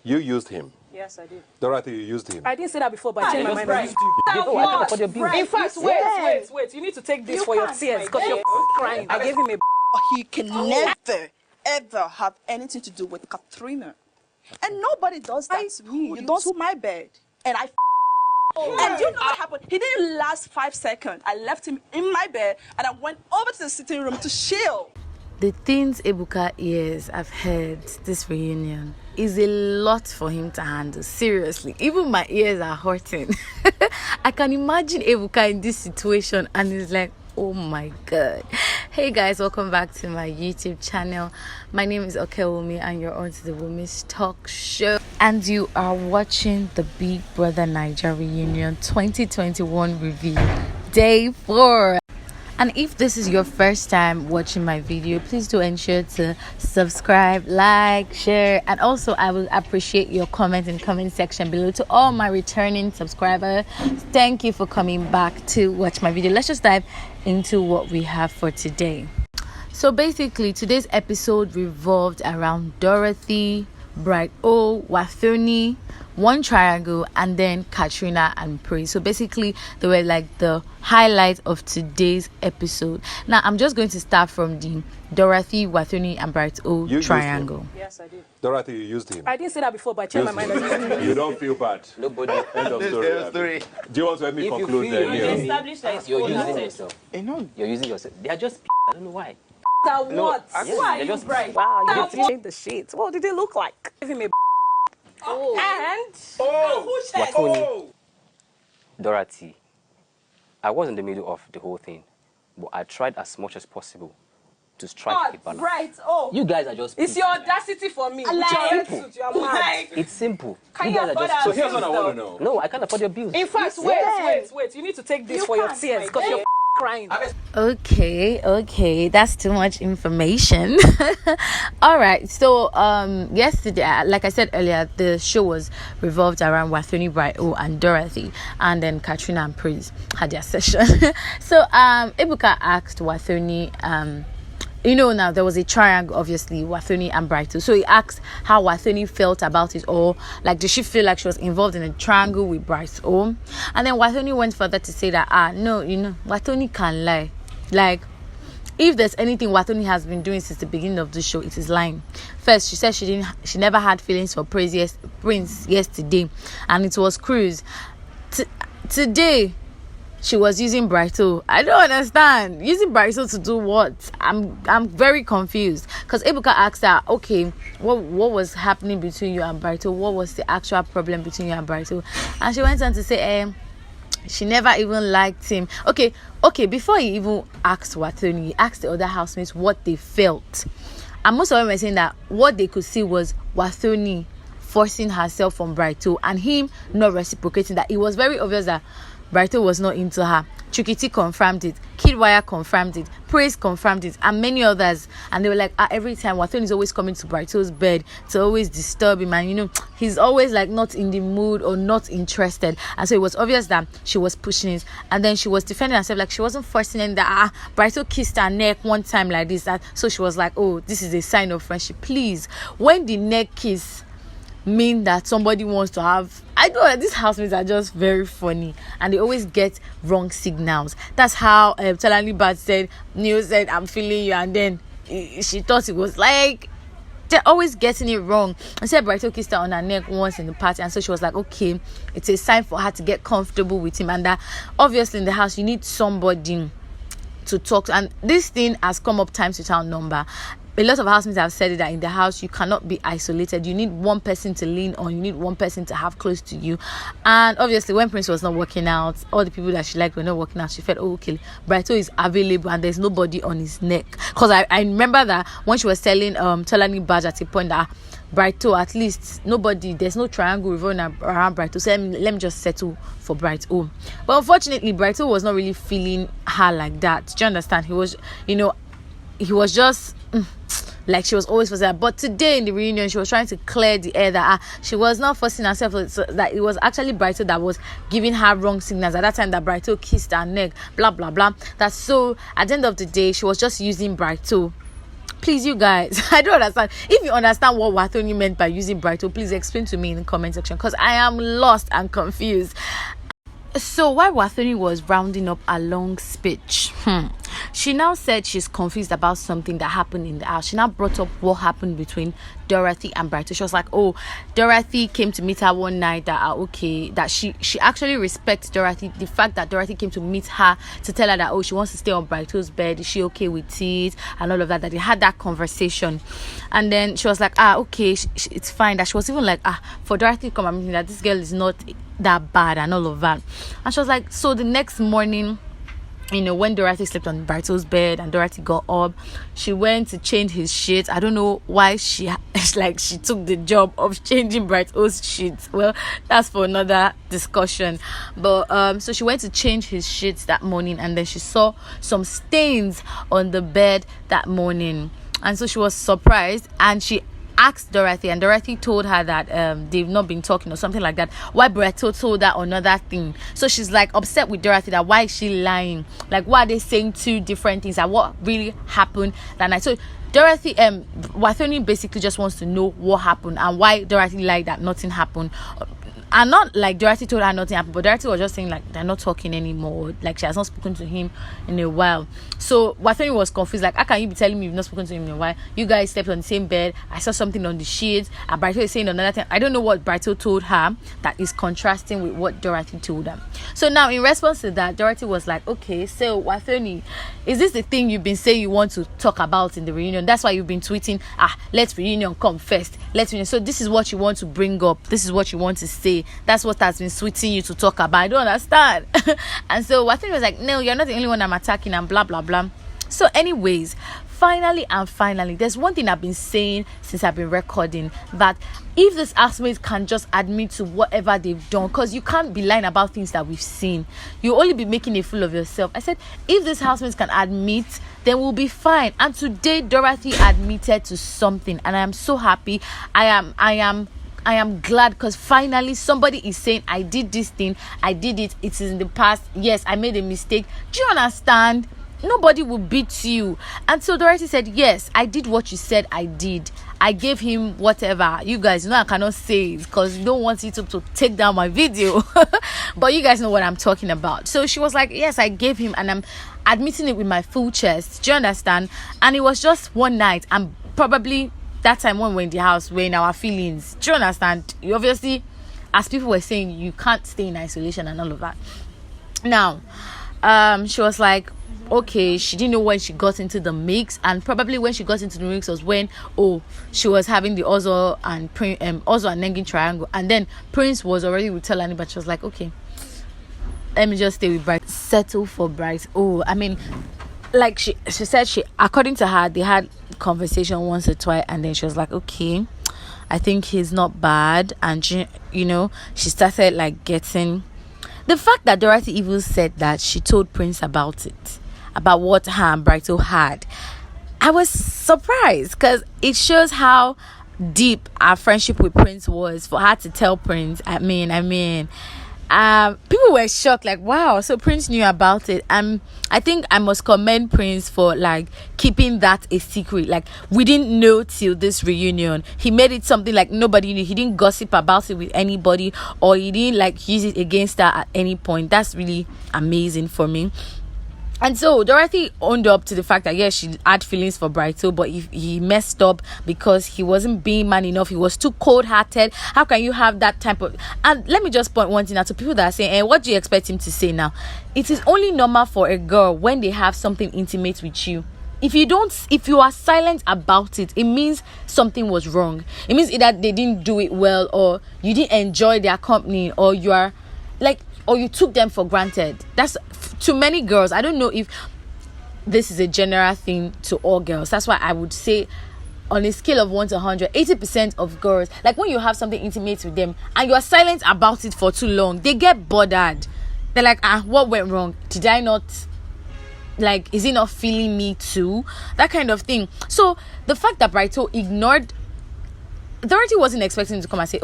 You used him. Yes, I did. Dorothy, you used him. I didn't say that before, but I changed my mind. Right. In fact, wait. You need to take this for your tears because you're crying. I gave him a. He can never, ever have anything to do with KA3NA. And nobody does that to me. You don't to my bed. And I and you know what happened? He didn't last 5 seconds. I left him in my bed and I went over to the sitting room to chill. The things Ebuka ears have heard this reunion is a lot for him to handle. Seriously, even my ears are hurting. I can imagine Ebuka in this situation and he's like, oh my god. Hey guys, welcome back to my YouTube channel. My name is Okewumi and you're on to the Women's Talk Show. And you are watching the Big Brother Bbnaija Reunion 2021 review, day 4. And if this is your first time watching my video, please do ensure to subscribe, like, share, and also I will appreciate your comment in the comment section below. To all my returning subscribers, thank you for coming back to watch my video. Let's just dive into what we have for today. So basically, today's episode revolved around Dorothy, Brighto, Wathoni, one triangle, and then KA3NA and Praise. So basically they were like the highlight of today's episode. Now I'm just going to start from the Dorothy, Wathoni and Brighto triangle. Yes, I did. Dorothy, you used him. I didn't say that before, but I changed my mind. You don't feel bad. Nobody. End of story. Do you want to let me conclude then? You're using yourself. You're using yourself. They are just I don't know why. What? Why? They're just Right. Wow, you have to change the sheets. What did they look like? Give him a. And Wathoni, Dorathy. I was in the middle of the whole thing, but I tried as much as possible to strike a balance. Right. You guys are just. It's your audacity for me. It's simple. Can you guys are just. So here's what I want to know. No, I can't afford your bills. In fact, wait. You need to take this for your tears because you're crying. Okay, that's too much information. All right, so yesterday, like I said earlier, the show was revolved around Wathoni, Brighto and Dorothy, and then KA3NA and Praise had their session. So Ebuka asked Wathoni, you know, now there was a triangle, obviously, Wathoni and Brighto. So he asked how Wathoni felt about it, or like, did she feel like she was involved in a triangle with Brighto? And then Wathoni went further to say that, no, you know, Wathoni can lie. Like, if there's anything Wathoni has been doing since the beginning of the show, it is lying. First, she said she never had feelings for Prince yesterday, and it was cruise. Today, she was using Brighto. I don't understand. Using Brighto to do what? I'm very confused. Because Ebuka asked her, okay, what was happening between you and Brighto? What was the actual problem between you and Brighto? And she went on to say, she never even liked him. Okay, before he even asked Wathoni, he asked the other housemates what they felt. And most of them were saying that what they could see was Wathoni forcing herself on Brighto and him not reciprocating. That it was very obvious that Brighto was not into her. Chukiti confirmed it, Kidwire confirmed it, Praise confirmed it, and many others. And they were like, every time Wathoni is always coming to Brighto's bed to always disturb him, and you know, he's always like not in the mood or not interested. And so it was obvious that she was pushing it, and then she was defending herself, like she wasn't forcing it. That Brighto kissed her neck one time like this, so she was like, oh, this is a sign of friendship. Please, when the neck kiss mean that somebody wants to have, I know these housemates are just very funny and they always get wrong signals. That's how Talani Bad said, Neil said, I'm feeling you, and then she thought it was like they're always getting it wrong. I said Brighto kissed her on her neck once in the party, and so she was like, okay, it's a sign for her to get comfortable with him, and that obviously in the house you need somebody to talk to, and this thing has come up times without number. A lot of housemates have said it, that in the house you cannot be isolated. You need one person to lean on. You need one person to have close to you. And obviously when Prince was not working out, all the people that she liked were not working out, she felt, oh, okay, Brighto is available and there's nobody on his neck. Because I remember that when she was telling Tolani Badge at a point that Brighto, at least nobody, there's no triangle revolving around Brighto, so let me just settle for Brighto. But unfortunately Brighto was not really feeling her like that. Do you understand? He was, you know, he was just like she was always for that. But today in the reunion, she was trying to clear the air that she was not forcing herself, so that it was actually Brighto that was giving her wrong signals at that time, that Brighto kissed her neck, blah blah blah. That's so at the end of the day, she was just using Brighto Please, you guys, I don't understand. If you understand what Wathoni meant by using Brighto, please explain to me in the comment section, because I am lost and confused. So while Wathoni was rounding up a long speech, she now said she's confused about something that happened in the house. She now brought up what happened between Dorothy and Brighto. She was like, oh, Dorothy came to meet her one night, that she actually respects Dorothy. The fact that Dorothy came to meet her to tell her that, oh, she wants to stay on Brighto's bed, is she okay with it, and all of that they had that conversation. And then she was like, okay, it's fine. That she was even like, for Dorothy to come and meet me, that this girl is not that bad and all of that. And she was like, so the next morning, when Dorothy slept on Brighto's bed and Dorothy got up, she went to change his sheets. I don't know why she took the job of changing Brighto's sheets. Well, that's for another discussion. But so she went to change his sheets that morning, and then she saw some stains on the bed that morning, and so she was surprised, and she asked Dorothy, and Dorothy told her that they've not been talking or something like that. Why Brighto told her another thing. So she's like upset with Dorothy that why is she lying? Like, why are they saying two different things? And what really happened that night? So Dorothy, Wathoni basically just wants to know what happened and why Dorothy lied that nothing happened. And not like Dorothy told her nothing happened, but Dorothy was just saying like they're not talking anymore, like she has not spoken to him in a while. So Wathoni was confused, like, how can you be telling me you've not spoken to him in a while? You guys slept on the same bed, I saw something on the sheets, and Brighto is saying another thing. I don't know what Brighto told her that is contrasting with what Dorothy told her. So now in response to that, Dorothy was like, okay, so Wathoni, is this the thing you've been saying you want to talk about in the reunion? That's why you've been tweeting, let's reunion come first, let's reunion. So this is what you want to bring up, this is what you want to say, that's what has been sweeting you to talk about. I don't understand. And so Wathoni was like, no, you're not the only one I'm attacking, and blah blah blah. So anyways, finally, there's one thing I've been saying since I've been recording, that if this housemate can just admit to whatever they've done, because you can't be lying about things that we've seen, you only be making a fool of yourself. I said, if this housemate can admit, then we'll be fine. And today Dorothy admitted to something, and I am so happy. I am glad, because finally somebody is saying, I did this thing, I did it, it is in the past, yes, I made a mistake. Do you understand? Nobody will beat you. And so Dorothy said, yes, I did what you said I did. I gave him whatever. You guys know I cannot say it because you don't want YouTube to take down my video. But you guys know what I'm talking about. So she was like, yes, I gave him, and I'm admitting it with my full chest. Do you understand? And it was just one night, and probably that time when we're in the house, we're in our feelings. Do you understand? You obviously, as people were saying, you can't stay in isolation and all of that. Now, she was like, okay, she didn't know when she got into the mix, and probably when she got into the mix was when she was having the Ozo and Nengi triangle, and then Prince was already with Telani, but she was like, okay, let me just stay with Bright, settle for Bright. I mean, like she said, according to her, they had conversation once or twice, and then she was like, okay, I think he's not bad. And she started like getting the fact that Dorothy even said that she told Prince about it, about what her and Brighto had. I was surprised, because it shows how deep our friendship with Prince was for her to tell Prince. I mean, people were shocked, like, wow, so Prince knew about it. I think I must commend Prince for like keeping that a secret. Like, we didn't know till this reunion. He made it something like nobody knew. He didn't gossip about it with anybody, or he didn't like use it against her at any point. That's really amazing for me. And so Dorothy owned up to the fact that, yes, she had feelings for Brighto, but he messed up because he wasn't being man enough. He was too cold-hearted. How can you have that type of... And let me just point one thing out to people that are saying, what do you expect him to say now? It is only normal for a girl when they have something intimate with you. If you are silent about it, it means something was wrong. It means either they didn't do it well, or you didn't enjoy their company, or you are like... or you took them for granted. That's to many girls. I don't know if this is a general thing to all girls. That's why I would say, on a scale of 1 to 100, 80% of girls, like when you have something intimate with them and you are silent about it for too long, they get bothered. They're like, what went wrong? Did I not, like, is he not feeling me too? That kind of thing. So the fact that Brighto ignored, Dorothy wasn't expecting him to come and say,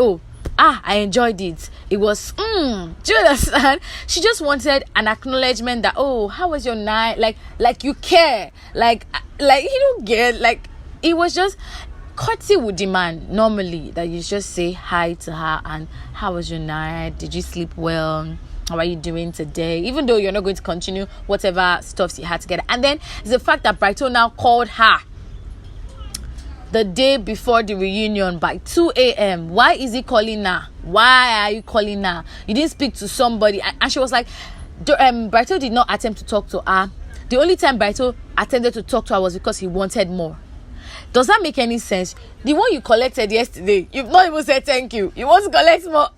I enjoyed it. It was, do you understand? She just wanted an acknowledgement that, how was your night? Like you care. Like, you don't get, like, it was just courtesy would demand normally that you just say hi to her and how was your night? Did you sleep well? How are you doing today? Even though you're not going to continue whatever stuff you had together. And then it's the fact that Brighto now called her the day before the reunion by 2 a.m. Why is he calling her? Why are you calling her? You didn't speak to somebody. And she was like, Brighto did not attempt to talk to her. The only time Brighto attempted to talk to her was because he wanted more. Does that make any sense? The one you collected yesterday, you've not even said thank you. You want to collect more.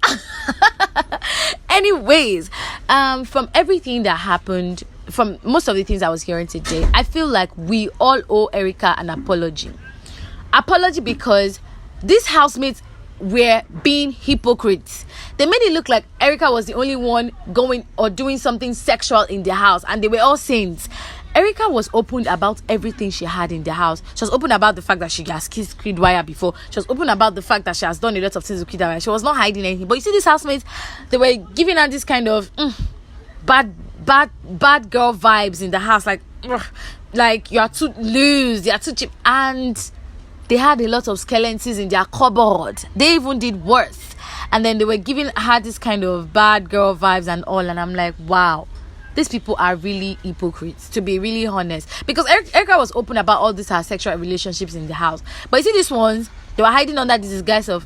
Anyways, from everything that happened, from most of the things I was hearing today, I feel like we all owe Erica an apology. Apology because these housemates were being hypocrites. They made it look like Erica was the only one going or doing something sexual in the house, and they were all saints. Erica was open about everything she had in the house. She was open about the fact that she has kissed Kidwire before. She was open about the fact that she has done a lot of things with Kidwire. She was not hiding anything. But you see, these housemates, they were giving her this kind of bad girl vibes in the house. Like you are too loose, you are too cheap. And they had a lot of skeletons in their cupboard. They even did worse. And then they were giving her this kind of bad girl vibes and all. And I'm like, wow. These people are really hypocrites, to be really honest. Because Erica was open about all these her sexual relationships in the house. But you see these ones, they were hiding under this disguise of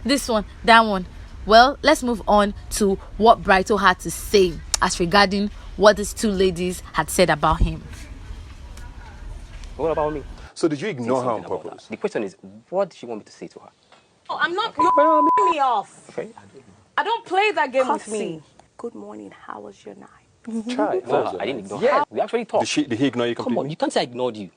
this one, that one. Well, let's move on to what Brighto had to say as regarding what these two ladies had said about him. What about me? So did you ignore her on purpose? The question is, what did you want me to say to her? Oh, I'm not. You're me off. Okay. I don't play that game with me. Good morning. How was your night? Try. No, I didn't ignore her. We actually talked. Did he ignore you completely? Come on, you can't say I ignored you.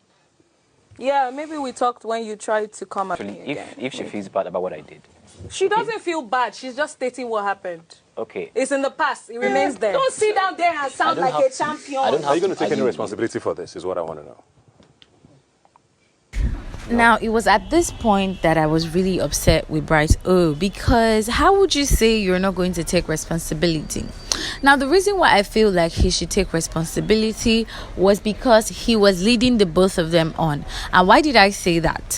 Yeah, maybe we talked when you tried to come at me Actually, again. if she feels bad about what I did. She doesn't feel bad. She's just stating what happened. Okay. It's in the past. It remains there. Don't sit down there and sound like a champion. Are you going to take any responsibility for this, is what I want to know. Now, it was at this point that I was really upset with Brighto, because how would you say you're not going to take responsibility? Now, the reason why I feel like he should take responsibility was because he was leading the both of them on. And why did I say that?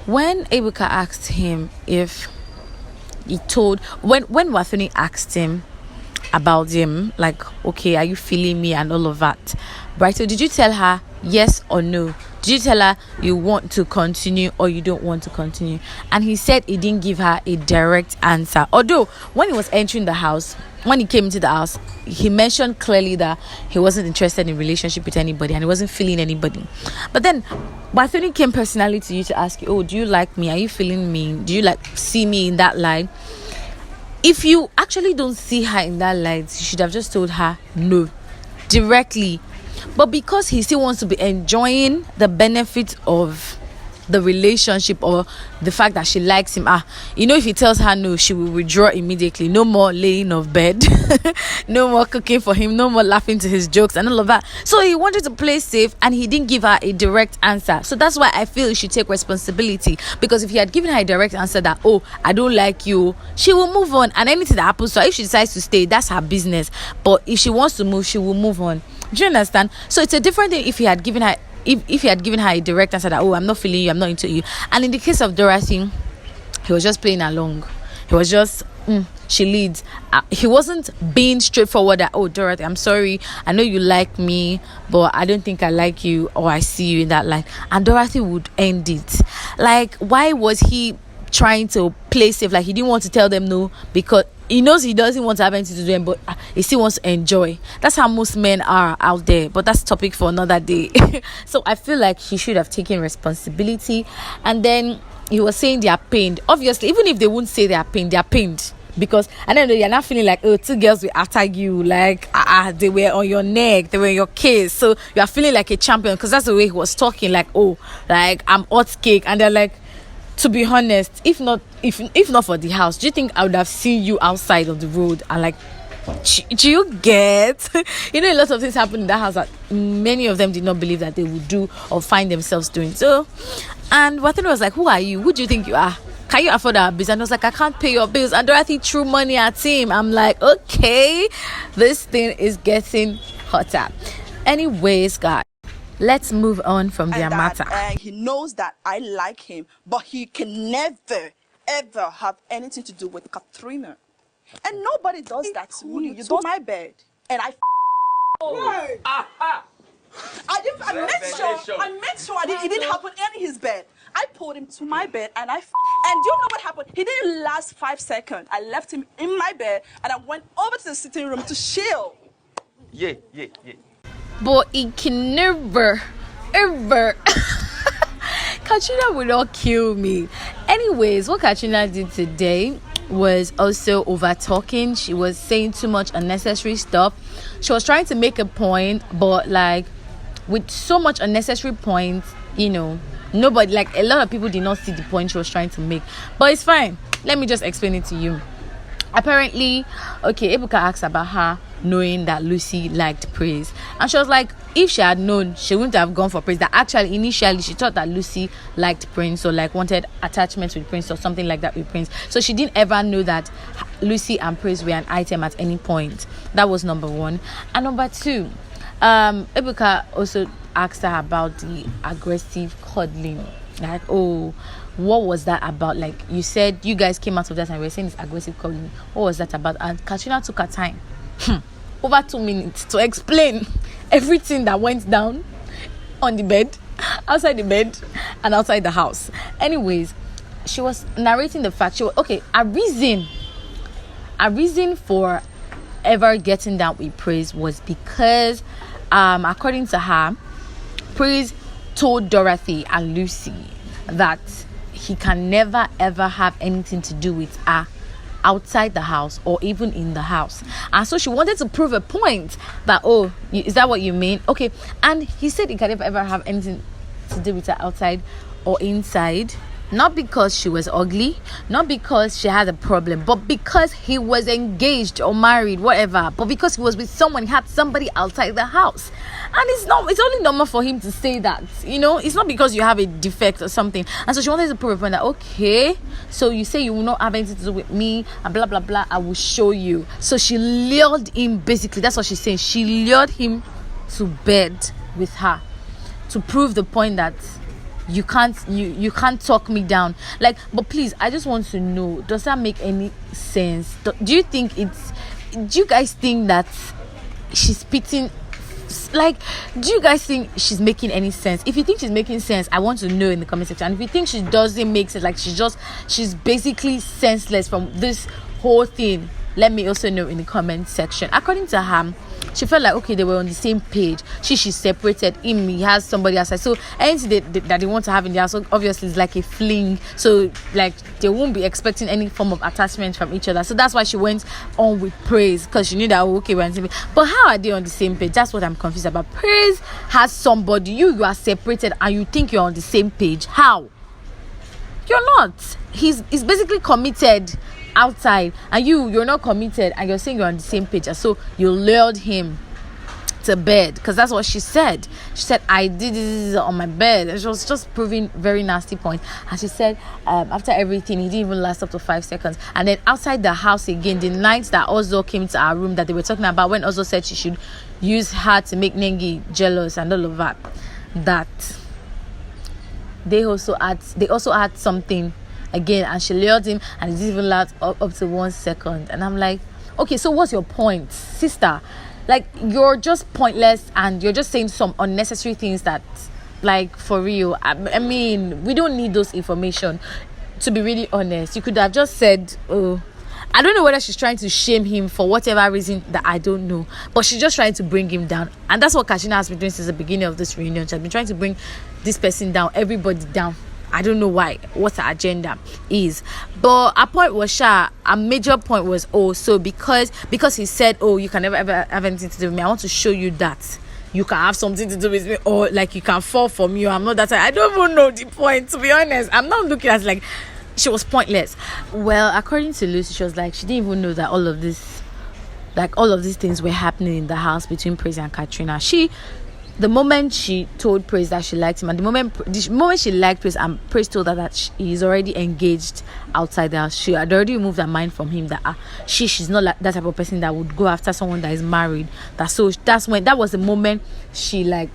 When Ebuka asked him if he told, when Wathoni asked him about him, like, okay, are you feeling me and all of that, Brighto, did you tell her yes or no? Did you tell her you want to continue or you don't want to continue? And he said he didn't give her a direct answer. Although, when he was entering the house, when he came into the house, he mentioned clearly that he wasn't interested in a relationship with anybody and he wasn't feeling anybody. But then, Wathoni came personally to you to ask you, oh, do you like me? Are you feeling me? Do you see me in that light? If you actually don't see her in that light, you should have just told her no, directly. But because he still wants to be enjoying the benefits of the relationship or the fact that she likes him, if he tells her no, she will withdraw immediately. No more laying of bed, no more cooking for him, no more laughing to his jokes and all of that. So he wanted to play safe and he didn't give her a direct answer. So that's why I feel he should take responsibility, because if he had given her a direct answer that, oh, I don't like you, she will move on, and anything that happens to her, if she decides to stay, that's her business. But if she wants to move, she will move on. Do you understand? So it's a different thing if he had given her if he had given her a direct answer that, oh, I'm not feeling you, I'm not into you. And in the case of Dorathy, he was just playing along. He was just she leads. He wasn't being straightforward that, oh, Dorothy, I'm sorry, I know you like me, but I don't think I like you or I see you in that light. And Dorothy would end it. Like, why was he trying to play safe? Like, he didn't want to tell them no because he knows he doesn't want to have anything to do them, but he still wants to enjoy. That's how most men are out there, but that's topic for another day. So I feel like he should have taken responsibility. And then he was saying they are pained. Obviously, even if they wouldn't say they are pained, because I don't know, you're not feeling like, oh, two girls will attack you, like they were on your neck, they were in your case, so you are feeling like a champion, because that's the way he was talking, like, oh, like I'm hot cake. And they're like, to be honest, if not for the house, do you think I would have seen you outside of the road? And like, do you get? A lot of things happen in that house that many of them did not believe that they would do or find themselves doing. So, and Wathoni was like, who are you? Who do you think you are? Can you afford our bills? And I was like, I can't pay your bills. And Dorothy threw money at him. I'm like, okay, this thing is getting hotter. Anyways, guys, let's move on from their matter. And he knows that I like him, but he can never, ever have anything to do with KA3NA. And nobody does that to me. You do my bed, and I made sure it didn't happen in his bed. I pulled him to my bed, and do you know what happened? He didn't last 5 seconds. I left him in my bed, and I went over to the sitting room to chill. Yeah. But it can never, ever. KA3NA will not kill me. Anyways, what KA3NA did today was also over talking. She was saying too much unnecessary stuff. She was trying to make a point, but like with so much unnecessary points, you know, nobody, like a lot of people did not see the point she was trying to make. But it's fine. Let me just explain it to you. Apparently, okay, Ebuka asked about her knowing that Lucy liked Praise, and she was like, if she had known, she wouldn't have gone for Praise. That actually initially she thought that Lucy liked Prince, or like wanted attachments with Prince or something like that with Prince. So she didn't ever know that Lucy and Praise were an item at any point. That was number one. And number two, Ebuka also asked her about the aggressive cuddling. Like, oh, what was that about? Like, you said you guys came out of that and we were saying it's aggressive cuddling. What was that about? And KA3NA took her time, over 2 minutes, to explain everything that went down on the bed, outside the bed, and outside the house. Anyways, she was narrating the fact. She was okay. A reason for ever getting down with Praise was because, according to her, Praise told Dorothy and Lucy that he can never ever have anything to do with her outside the house or even in the house. And so she wanted to prove a point that, oh, is that what you mean? Okay. And he said he can never ever have anything to do with her outside or inside. Not because she was ugly, not because she had a problem, but because he was engaged or married, whatever. But because he was with someone, he had somebody outside the house. And it's only normal for him to say that, you know. It's not because you have a defect or something. And so she wanted to prove a point that, okay, so you say you will not have anything to do with me and blah blah blah, I will show you. So she lured him, basically, that's what she's saying. She lured him to bed with her to prove the point that you can't talk me down. Like, but please, I just want to know, does that make any sense? Do you guys think that she's spitting? Like, do you guys think she's making any sense? If you think she's making sense, I want to know in the comment section. And if you think she doesn't make sense, like she's basically senseless from this whole thing, let me also know in the comment section. According to her, she felt like, okay, they were on the same page. She's separated him, he has somebody outside. So anything that they want to have in their house, so obviously it's like a fling. So like they won't be expecting any form of attachment from each other. So that's why she went on with Praise, because she knew that, okay, we're on the same page. But how are they on the same page? That's what I'm confused about. Praise has somebody, you are separated and you think you're on the same page. How? You're not. He's basically committed outside, and you're not committed, and you're saying you're on the same page. And so you lured him to bed, because that's what she said. She said, I did this on my bed, and she was just proving very nasty point. And she said, after everything, he didn't even last up to 5 seconds. And then outside the house again, the night that Ozo came to our room that they were talking about, when Ozo said she should use her to make Nengi jealous and all of that they also had something again, and she lured him, and it didn't even last up to 1 second. And I'm like, okay, so what's your point, sister? Like, you're just pointless, and you're just saying some unnecessary things that, like, for real, I mean, we don't need those information, to be really honest. You could have just said, oh, I don't know whether she's trying to shame him for whatever reason that I don't know, but she's just trying to bring him down. And that's what KA3NA has been doing since the beginning of this reunion. She's been trying to bring this person down, everybody down. I don't know why, what her agenda is. But a point was, a major point was, oh, so because he said, oh, you can never ever have anything to do with me, I want to show you that you can have something to do with me, or like you can fall for me, or I'm not that type. I don't even know the point, to be honest. I'm not looking at like she was pointless. Well, according to Lucy, she was like, she didn't even know that all of these things were happening in the house between Praise and KA3NA. The moment she told Praise that she liked him, and the moment she liked Praise, and Praise told her that he's already engaged outside the house, she had already removed her mind from him, that she's not like that type of person that would go after someone that is married. That was the moment she like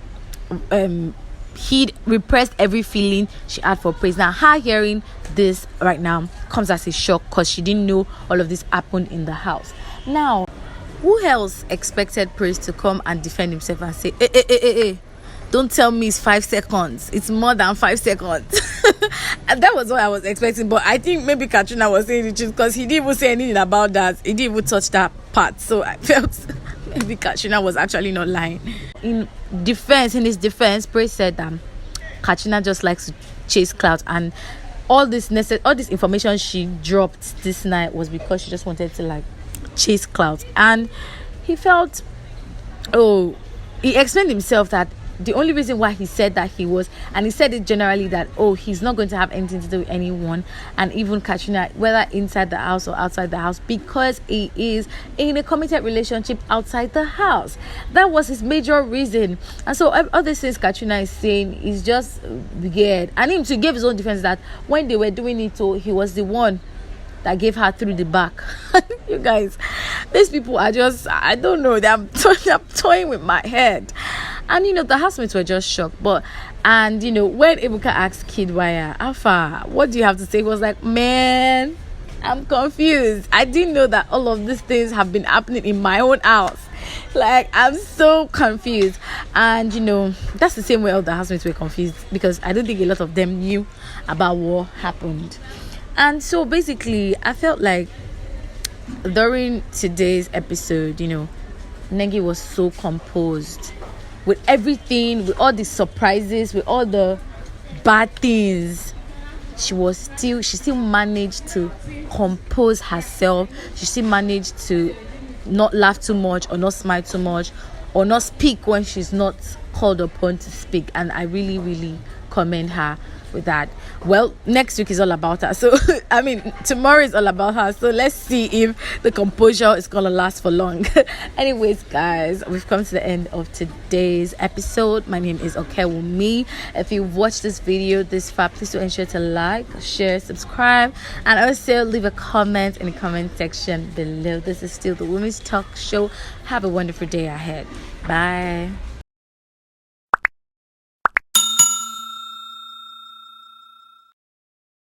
he'd repressed every feeling she had for Praise. Now her hearing this right now comes as a shock because she didn't know all of this happened in the house. Now who else expected Praise to come and defend himself and say, hey, don't tell me it's 5 seconds, it's more than 5 seconds. And that was what I was expecting, but I think maybe Katrina was saying the truth because he didn't even say anything about that. He didn't even touch that part, so I felt maybe Katrina was actually not lying. In his defense, Praise said that Katrina just likes to chase clout, and all this information she dropped this night was because she just wanted to like chase clout. And he felt, he explained himself that the only reason why he said that and he said it generally, that he's not going to have anything to do with anyone, and even Katrina, whether inside the house or outside the house, because he is in a committed relationship outside the house. That was his major reason. And so all these things Katrina is saying is just weird. And him to give his own defense that when they were doing it, he was the one that gave her through the back. You guys, these people are just, I don't know, they're toying with my head. And the housemates were just shocked. And when Ebuka asked Kid Wire, Alpha, what do you have to say? He was like, man, I'm confused. I didn't know that all of these things have been happening in my own house. Like, I'm so confused. And that's the same way all the housemates were confused, because I don't think a lot of them knew about what happened. And so basically I felt like during today's episode, Nengi was so composed with everything, with all the surprises, with all the bad things. She still managed to compose herself. She still managed to not laugh too much, or not smile too much, or not speak when she's not called upon to speak. And I really, really commend her with that. Well, next week is all about her, so tomorrow is all about her, so let's see if the composure is gonna last for long. Anyways, guys, we've come to the end of today's episode. My name is Okewumi. If you've watched this video this far, please do ensure to like, share, subscribe, and also leave a comment in the comment section below. This is still the Women's Talk Show. Have a wonderful day ahead. Bye.